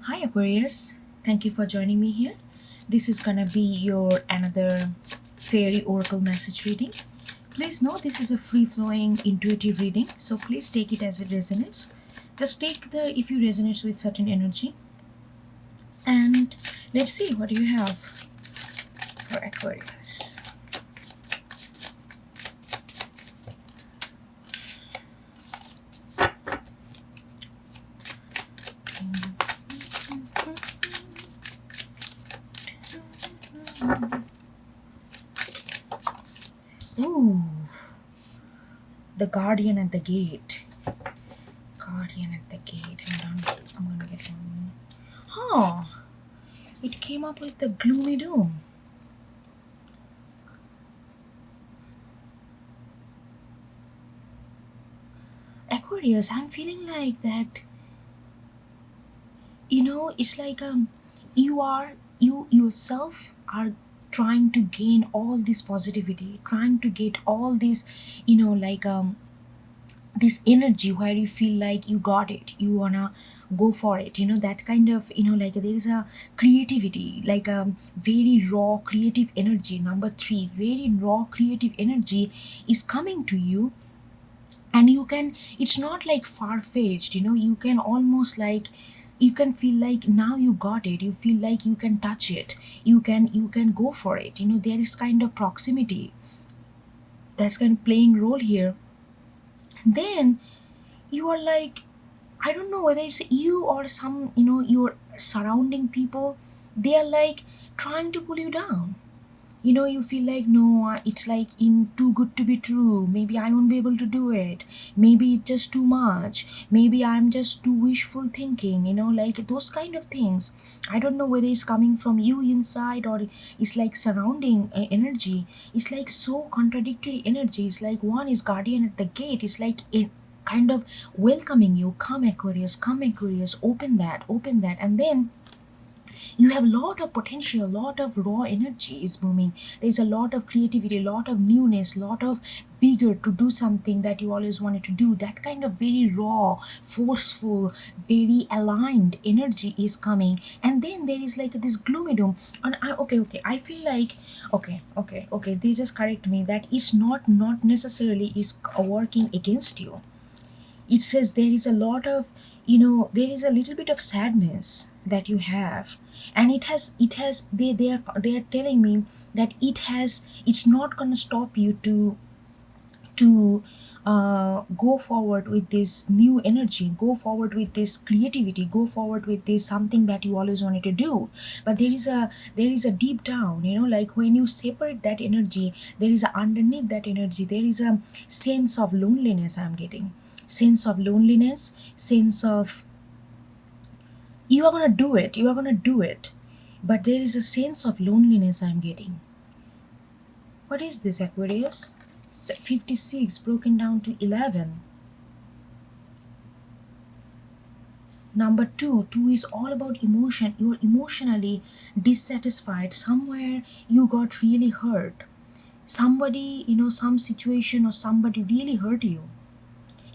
Hi Aquarius, thank you for joining me here. This is gonna be your another fairy oracle message reading. Please know this is a free flowing intuitive reading, so please take it as it resonates. Just take the if you resonates with certain energy, and let's see what you have for Aquarius. Ooh, the guardian at the gate. Guardian at the gate. Hold on, I'm gonna get one. Huh. It came up with the gloomy doom. Aquarius, I'm feeling like that, it's like you yourself are trying to gain all this positivity, trying to get all this, this energy where you feel like you got it, you wanna go for it, that kind of, like there is a creativity, like a very raw creative energy. Number three, very raw creative energy is coming to you, and you can, it's not like far-fetched, you can almost like, you can feel like now you got it, you feel like you can touch it, you can go for it, there is kind of proximity that's kind of playing role here. Then you are like, I don't know whether it's you or some, your surrounding people, they are like trying to pull you down. You feel like, no, it's like in too good to be true, maybe I won't be able to do it, maybe it's just too much, maybe I'm just too wishful thinking, like those kind of things. I don't know whether it's coming from you inside or it's like surrounding energy. It's like so contradictory energy. It's like one is guardian at the gate, it's like in kind of welcoming you, come Aquarius, come Aquarius, open that, and then you have a lot of potential, a lot of raw energy is booming. There's a lot of creativity, a lot of newness, a lot of vigor to do something that you always wanted to do. That kind of very raw, forceful, very aligned energy is coming. And then there is like this gloomy doom. And okay, I feel like, okay, they just correct me that it's not necessarily is working against you. It says there is a lot of, there is a little bit of sadness that you have, and it has they are telling me that it's not going to stop you to go forward with this new energy, go forward with this creativity, go forward with this something that you always wanted to do. But there is a deep down, like when you separate that energy, there is a underneath that energy, there is a sense of loneliness. I'm getting sense of loneliness, sense of, you are gonna do it, but there is a sense of loneliness I'm getting. What is this, Aquarius? 56 broken down to 11. Number two is all about emotion. You're emotionally dissatisfied. Somewhere you got really hurt. Somebody, some situation or somebody really hurt you.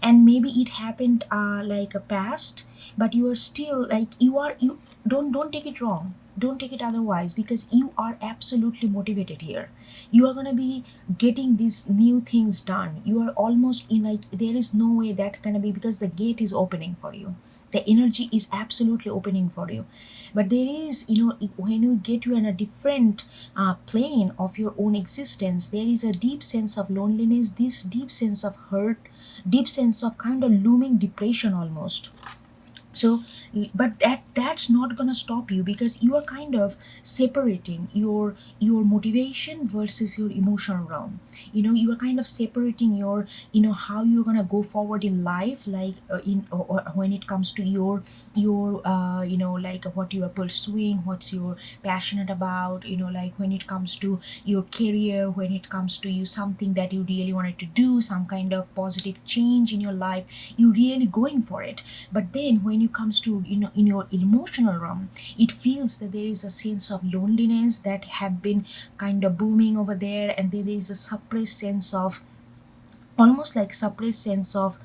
And maybe it happened like a past, but you are still like, you don't take it wrong, don't take it otherwise, because you are absolutely motivated here. You are going to be getting these new things done. You are almost in, like there is no way that gonna be, because the gate is opening for you, the energy is absolutely opening for you. But there is, when you get to in a different plane of your own existence, there is a deep sense of loneliness, this deep sense of hurt, deep sense of kind of looming depression almost. So, but that's not gonna stop you, because you are kind of separating your motivation versus your emotional realm. You are kind of separating your, how you're gonna go forward in life, like in or when it comes to your like what you are pursuing, what's you're passionate about, like when it comes to your career, when it comes to you something that you really wanted to do, some kind of positive change in your life, you really going for it. But then when it comes to, in your emotional realm, it feels that there is a sense of loneliness that have been kind of booming over there, and then there is a suppressed sense of, almost like suppressed sense of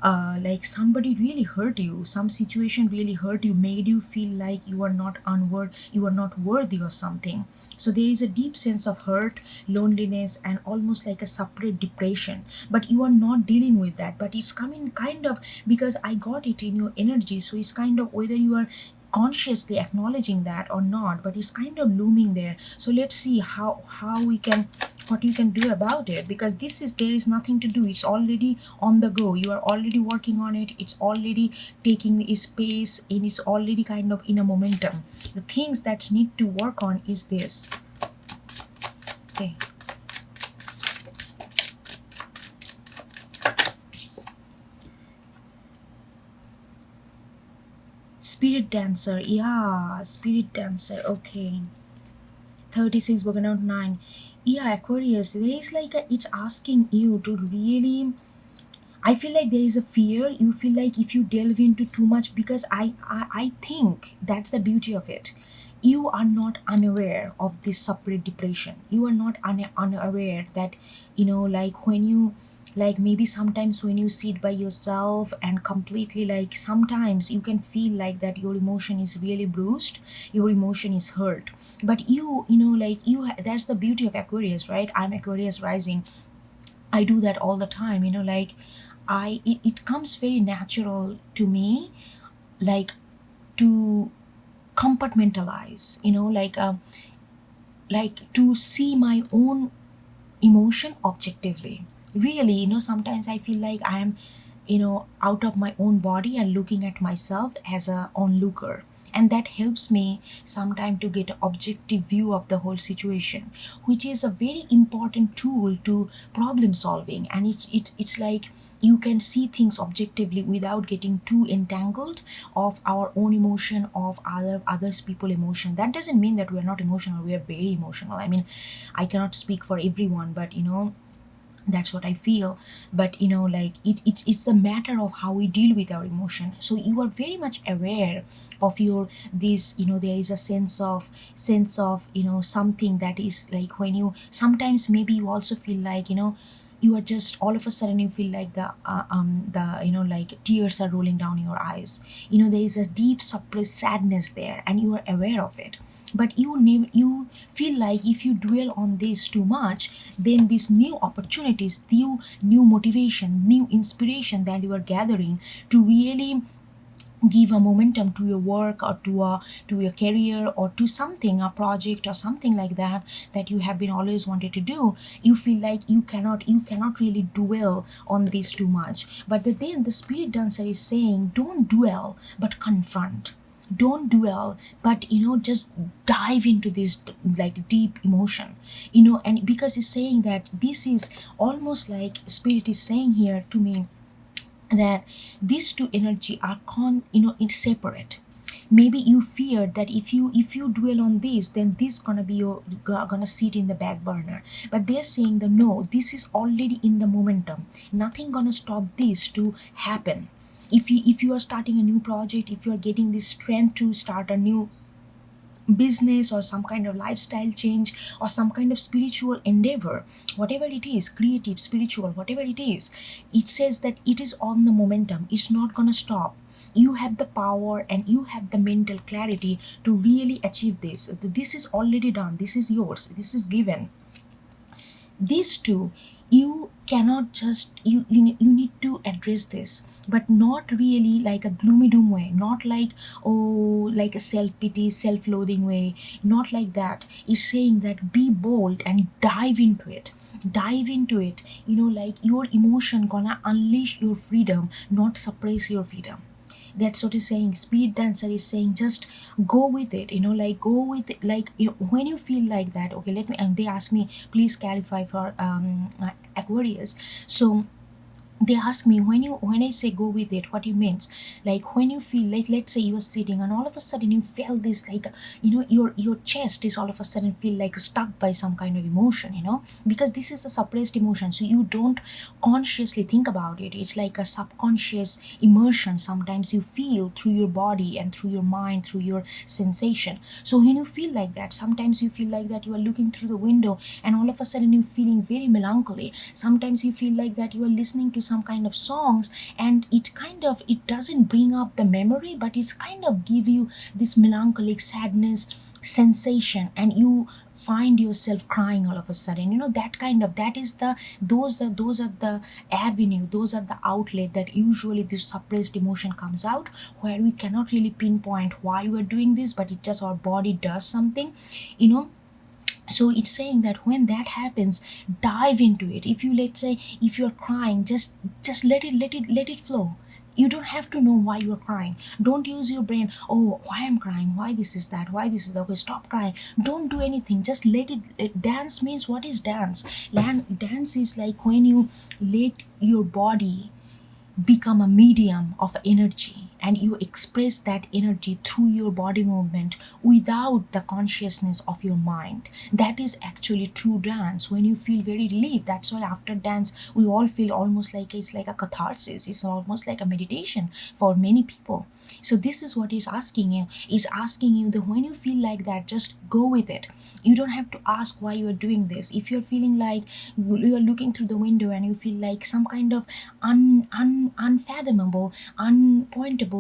like somebody really hurt you, some situation really hurt you, made you feel like you are not unworthy, you are not worthy or something. So there is a deep sense of hurt, loneliness, and almost like a separate depression, but you are not dealing with that, but it's coming kind of, because I got it in your energy, so it's kind of whether you are consciously acknowledging that or not, but it's kind of looming there. So let's see how we can, what you can do about it, because this is, there is nothing to do, it's already on the go, you are already working on it, it's already taking its space, and it's already kind of in a momentum. The things that need to work on is this. Okay. Spirit dancer, yeah, spirit dancer, okay. 36 broken out 9. Yeah, Aquarius, there is like a, it's asking you to really, I feel like there is a fear. You feel like if you delve into too much, because I think that's the beauty of it. You are not unaware of this separate depression. You are not unaware that, like when you, like maybe sometimes when you sit by yourself and completely, like sometimes you can feel like that your emotion is really bruised, your emotion is hurt. But like that's the beauty of Aquarius, right? I'm Aquarius rising. I do that all the time, like it comes very natural to me, like to compartmentalize, like to see my own emotion objectively. Really, sometimes I feel like I am, out of my own body and looking at myself as a onlooker. And that helps me sometimes to get an objective view of the whole situation, which is a very important tool to problem solving. And it's like you can see things objectively without getting too entangled of our own emotion, of others people emotion. That doesn't mean that we're not emotional, we are very emotional. I mean, I cannot speak for everyone, but that's what I feel. But like it's a matter of how we deal with our emotion. So you are very much aware of your this, there is a sense of something that is like, when you sometimes maybe you also feel like, you are just all of a sudden you feel like the like tears are rolling down your eyes. There is a deep suppressed sadness there, and you are aware of it. But you feel like if you dwell on this too much, then these new opportunities, new motivation, new inspiration that you are gathering to really give a momentum to your work, or to your career, or to something, a project or something like that, that you have been always wanted to do, you feel like you cannot really dwell on this too much. But then the spirit dancer is saying, don't dwell but confront. Don't dwell, but just dive into this like deep emotion. And because it's saying that this is almost like spirit is saying here to me that these two energy are it's separate. Maybe you fear that if you dwell on this, then this gonna be your gonna sit in the back burner. But they're saying that no, this is already in the momentum, nothing gonna stop this to happen. If you are starting a new project, if you are getting this strength to start a new business, or some kind of lifestyle change, or some kind of spiritual endeavor, whatever it is, creative, spiritual, whatever it is, it says that it is on the momentum, it's not gonna stop. You have the power and you have the mental clarity to really achieve this. This is already done, this is yours, this is given. These two, you cannot just you need to address this, but not really like a gloomy doom way, not like, oh, like a self-pity, self-loathing way, not like that. Is saying that be bold and dive into it, dive into it. Like your emotion gonna unleash your freedom, not suppress your freedom. That's what he's saying. Spirit dancer is saying just go with it, like go with it. Like when you feel like that, okay, let me, and they ask me, please clarify for Aquarius. So they ask me, when I say go with it, what it means. Like when you feel like, let's say you are sitting and all of a sudden you feel this, like your chest is all of a sudden feel like stuck by some kind of emotion, because this is a suppressed emotion, so you don't consciously think about it. It's like a subconscious immersion. Sometimes you feel through your body and through your mind, through your sensation. So when you feel like that, sometimes you feel like that you are looking through the window and all of a sudden you're feeling very melancholy. Sometimes you feel like that you are listening to some kind of songs, and it doesn't bring up the memory, but it's kind of give you this melancholic sadness sensation, and you find yourself crying all of a sudden. That is the those are the avenue, those are the outlet that usually this suppressed emotion comes out, where we cannot really pinpoint why we're doing this, but it just our body does something you know so it's saying that when that happens, dive into it. If you, let's say, if you're crying, just let it flow. You don't have to know why you're crying. Don't use your brain. Oh, why I'm crying, why this is that, why this is that. Okay, stop crying. Don't do anything, just let it. Dance means, what is dance? Dance is like when you let your body become a medium of energy, and you express that energy through your body movement without the consciousness of your mind. That is actually true dance. When you feel very relieved, that's why after dance we all feel almost like it's like a catharsis, it's almost like a meditation for many people. So this is what is asking you that when you feel like that, just go with it. You don't have to ask why you're doing this. If you're feeling like you're looking through the window and you feel like some kind of unfathomable, unpointable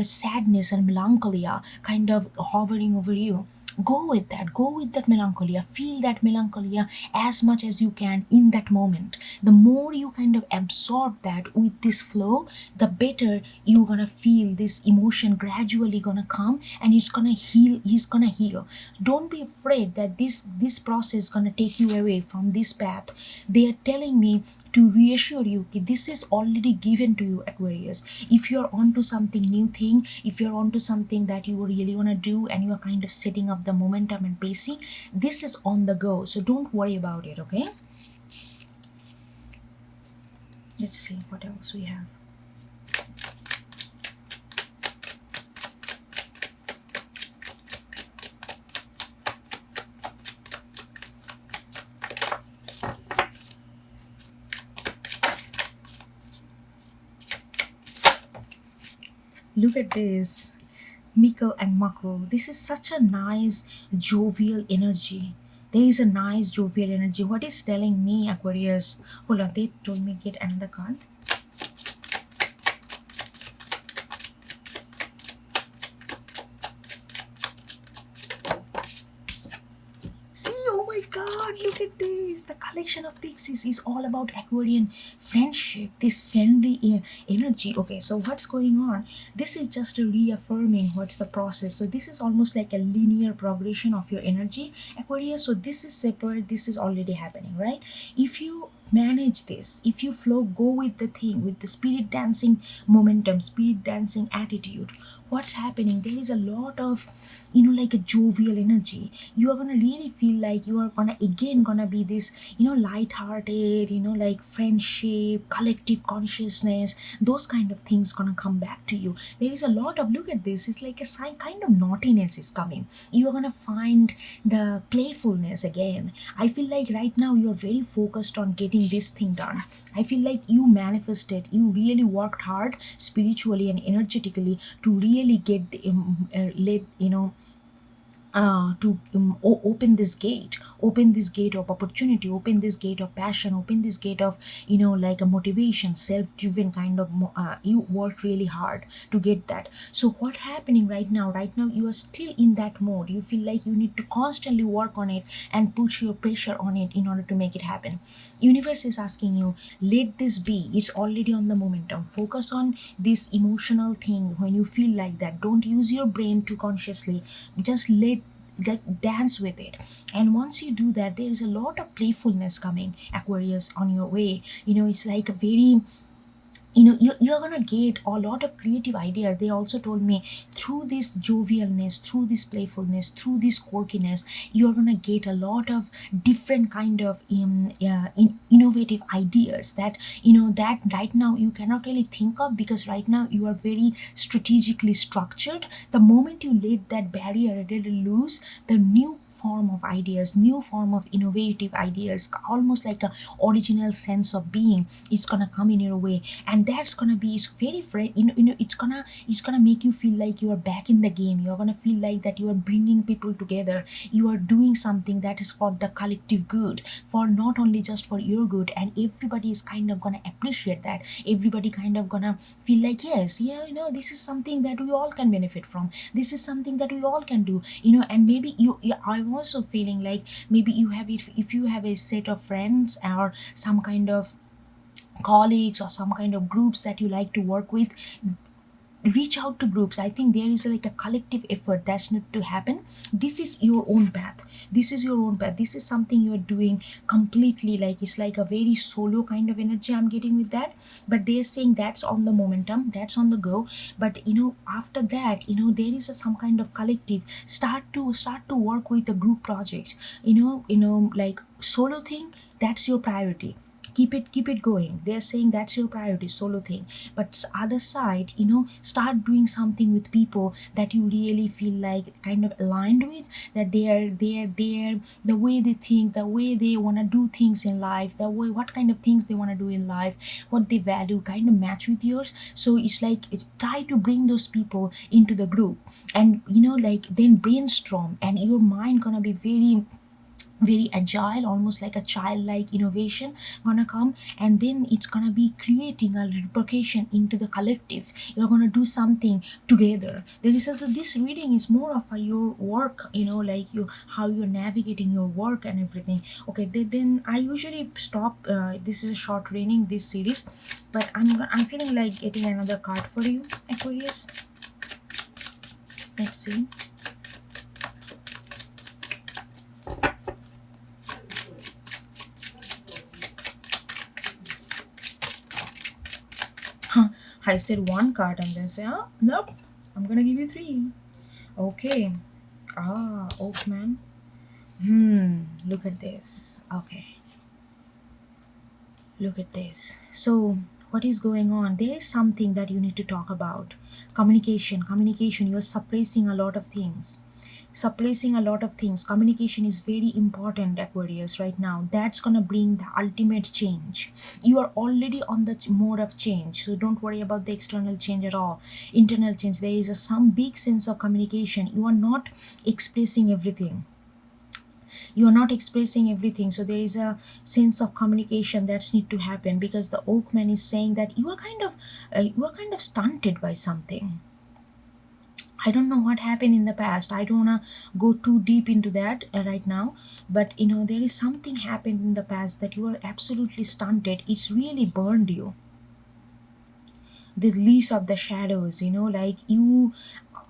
sadness and melancholia kind of hovering over you, go with that. Go with that melancholia. Feel that melancholia as much as you can in that moment. The more you kind of absorb that with this flow, the better you're gonna feel this emotion gradually gonna come, and it's gonna heal. He's gonna heal. Don't be afraid that this process is gonna take you away from this path. They are telling me to reassure you that this is already given to you, Aquarius. If you're onto something new thing, if you're onto something that you really want to do, and you are kind of setting up the momentum and pacing, this is on the go, so don't worry about it. Okay, let's see what else we have. Look at this, Mikkel and Makul. This is such a nice jovial energy. There is a nice jovial energy. What is telling me, Aquarius? Hold on, they told me get another card. See, oh my god, look at this. The collection of pixies is all about Aquarian friendship, this friendly energy. Okay, so what's going on? This is just a reaffirming what's the process. So this is almost like a linear progression of your energy, Aquarius. So this is separate, this is already happening, right? If you manage this, if you flow, go with the thing, with the spirit dancing momentum, spirit dancing attitude, what's happening, there is a lot of like a jovial energy. You are gonna really feel like you are gonna be this light-hearted, like friendship, collective consciousness, those kind of things gonna come back to you. There is a lot of, look at this, it's like a sign, kind of naughtiness is coming. You are gonna find the playfulness again. I feel like right now you are very focused on getting this thing done. I feel like you manifested, you really worked hard spiritually and energetically to really get the to open this gate of opportunity, open this gate of passion, open this gate of like a motivation, self-driven kind of you worked really hard to get that. So what happening right now, you are still in that mode. You feel like you need to constantly work on it and put your pressure on it in order to make it happen. Universe is asking you, let this be, it's already on the momentum. Focus on this emotional thing. When you feel like that, don't use your brain too consciously, just let like dance with it. And once you do that, there is a lot of playfulness coming, Aquarius, on your way. It's like a very you're gonna get a lot of creative ideas. They also told me through this jovialness, through this playfulness, through this quirkiness, you're gonna get a lot of different kind of innovative ideas that that right now you cannot really think of, because right now you are very strategically structured. The moment you let that barrier a little loose, the new form of ideas, new form of innovative ideas, almost like a original sense of being is gonna come in your way. And that's gonna be, it's very it's gonna make you feel like you are back in the game. You're gonna feel like that you are bringing people together, you are doing something that is for the collective good, for not only just for your good. And everybody is kind of gonna appreciate that. Everybody kind of gonna feel like, yes, yeah, this is something that we all can benefit from, this is something that we all can do. And maybe I'm also feeling like maybe you have, if you have a set of friends or some kind of colleagues or some kind of groups that you like to work with, reach out to groups. I think there is like a collective effort that's need to happen. This is your own path, this is your own path, this is something you're doing completely, like it's like a very solo kind of energy I'm getting with that. But they're saying that's on the momentum, that's on the go. But after that, there is some kind of collective, start to work with a group project. Like solo thing, that's your priority, keep it going. They're saying that's your priority, solo thing. But other side, start doing something with people that you really feel like kind of aligned with, that they're the way they think, the way they want to do things in life, the way what kind of things they want to do in life, what they value kind of match with yours. So it's like try to bring those people into the group, and like then brainstorm, and your mind gonna be very agile, almost like a childlike innovation gonna come. And then it's gonna be creating a repercussion into the collective. You're gonna do something together. This reading is more of your work, like you, how you're navigating your work and everything. Okay, then I usually stop. This is a short reading, this series, but I'm feeling like getting another card for you, Aquarius. Let's see. I said one card and then say, oh, nope, I'm gonna give you three. Okay. Oak man. Look at this. Okay. Look at this. So, what is going on? There is something that you need to talk about. Communication. You're suppressing a lot of things. Communication is very important, Aquarius, right now. That's gonna bring the ultimate change. You are already on the mode of change, so don't worry about the external change at all. Internal change, there is some big sense of communication. You are not expressing everything. So there is a sense of communication that's need to happen, because the oakman is saying that you are kind of stunted by something. I don't know what happened in the past. I don't want to go too deep into that right now. But there is something happened in the past that you are absolutely stunted. It's really burned you. The leash of the shadows, like you.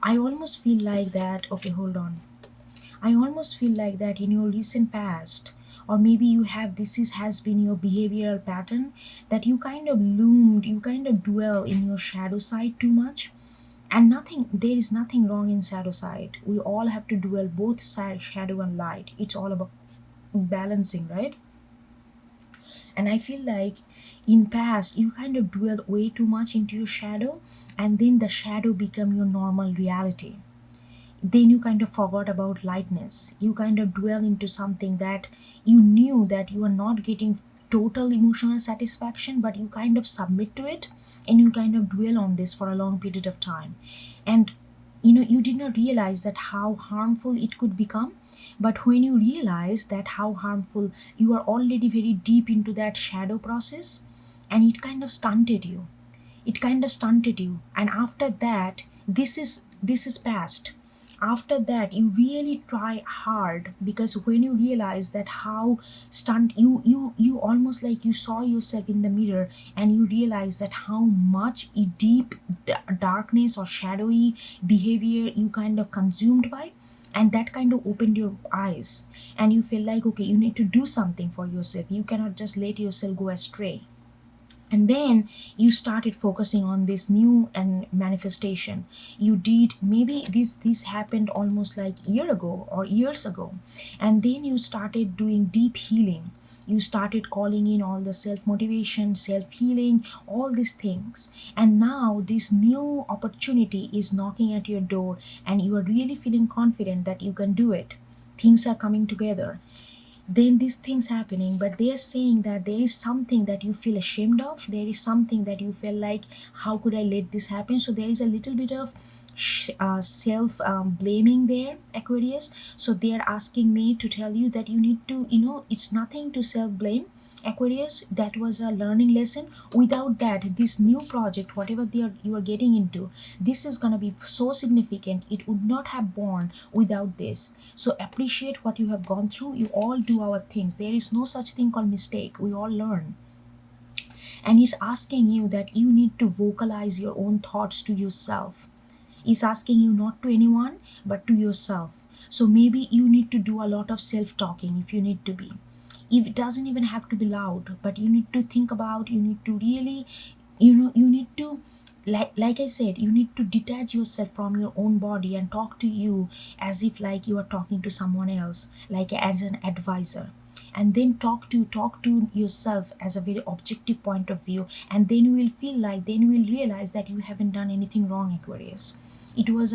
I almost feel like that. Okay, hold on. I almost feel like that in your recent past, or maybe you have, has been your behavioral pattern, that you kind of dwell in your shadow side too much. And there is nothing wrong in shadow side. We all have to dwell both side, shadow and light. It's all about balancing, right? And I feel like in past you kind of dwell way too much into your shadow, and then the shadow become your normal reality. Then you kind of forgot about lightness. You kind of dwell into something that you knew that you are not getting total emotional satisfaction, but you kind of submit to it, and you kind of dwell on this for a long period of time. And you did not realize that how harmful it could become. But when you realize that how harmful, you are already very deep into that shadow process, and it kind of stunted you. And after that, this is past. After that, you really try hard, because when you realize that how stunt you almost like you saw yourself in the mirror, and you realize that how much deep darkness or shadowy behavior you kind of consumed by, and that kind of opened your eyes, and you feel like, okay, you need to do something for yourself. You cannot just let yourself go astray. And then you started focusing on this new and manifestation. You did, maybe this happened almost like year ago or years ago. And then you started doing deep healing. You started calling in all the self motivation, self healing, all these things. And now this new opportunity is knocking at your door, and you are really feeling confident that you can do it. things are coming together, then these things happening, but they are saying that there is something that you feel ashamed of, there is something that you feel like, how could I let this happen? So there is a little bit of self blaming there, Aquarius. So they are asking me to tell you that you need to, it's nothing to self blame, Aquarius. That was a learning lesson. Without that, this new project, whatever you are getting into, this is gonna be so significant. It would not have born without this. So appreciate what you have gone through. You all do our things. There is no such thing called mistake. We all learn. And it's asking you that you need to vocalize your own thoughts to yourself. It's asking you not to anyone, but to yourself. So maybe you need to do a lot of self talking if you need to be. If it doesn't even have to be loud, but you need to think about, you need to really, you need to, like I said, you need to detach yourself from your own body and talk to you as if like you are talking to someone else, like as an advisor. And then talk to yourself as a very objective point of view, and then you will feel like, then you will realize that you haven't done anything wrong, Aquarius. It was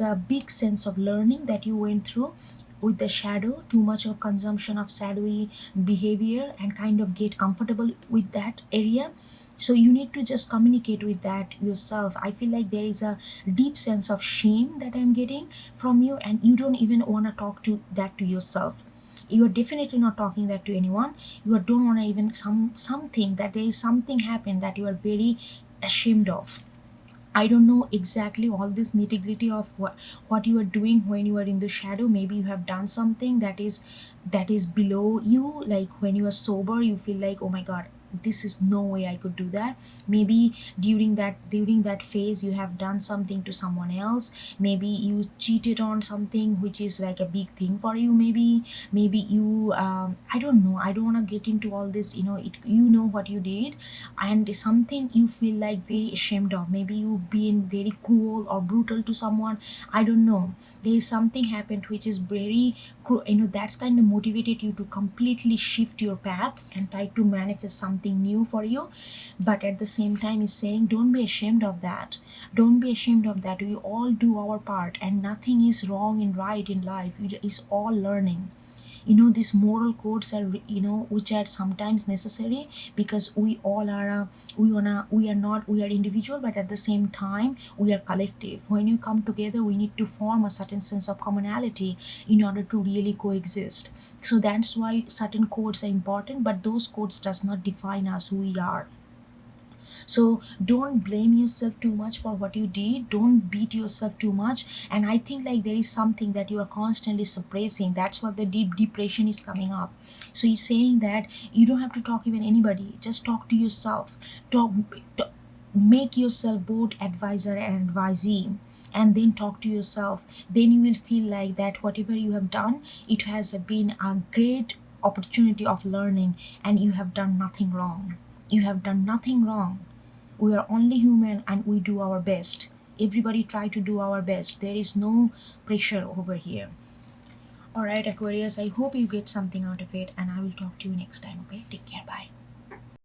a big sense of learning that you went through with the shadow, too much of consumption of shadowy behavior, and kind of get comfortable with that area. So you need to just communicate with that yourself. I feel like there is a deep sense of shame that I'm getting from you, and you don't even want to talk to that to yourself. You are definitely not talking that to anyone. You don't want to even something that there is something happened that you are very ashamed of. I don't know exactly all this nitty gritty of what you are doing when you are in the shadow. Maybe you have done something that is below you. Like when you are sober, you feel like, oh my god, this is no way I could do that. Maybe during that phase you have done something to someone else. Maybe you cheated on something which is like a big thing for you. Maybe you I don't know, I don't want to get into all this, you know what you did, and something you feel like very ashamed of. Maybe you being very cruel or brutal to someone. I don't know, there is something happened which is very that's kind of motivated you to completely shift your path and try to manifest something new for you. But at the same time is saying, don't be ashamed of that. Don't be ashamed of that. We all do our part, and nothing is wrong and right in life. It's all learning. These moral codes are, which are sometimes necessary, because we all are we are individual, but at the same time we are collective. When we come together, we need to form a certain sense of commonality in order to really coexist. So that's why certain codes are important, but those codes does not define us, who we are. So don't blame yourself too much for what you did. Don't beat yourself too much. And I think like there is something that you are constantly suppressing. That's what the deep depression is coming up. So he's saying that you don't have to talk even anybody, just talk to yourself. talk Make yourself both advisor and advisee, and then talk to yourself. Then you will feel like that whatever you have done, it has been a great opportunity of learning, and you have done nothing wrong. You have done nothing wrong. We are only human and we do our best. Everybody try to do our best. There is no pressure over here. All right, Aquarius, I hope you get something out of it, and I will talk to you next time. Okay, take care. Bye.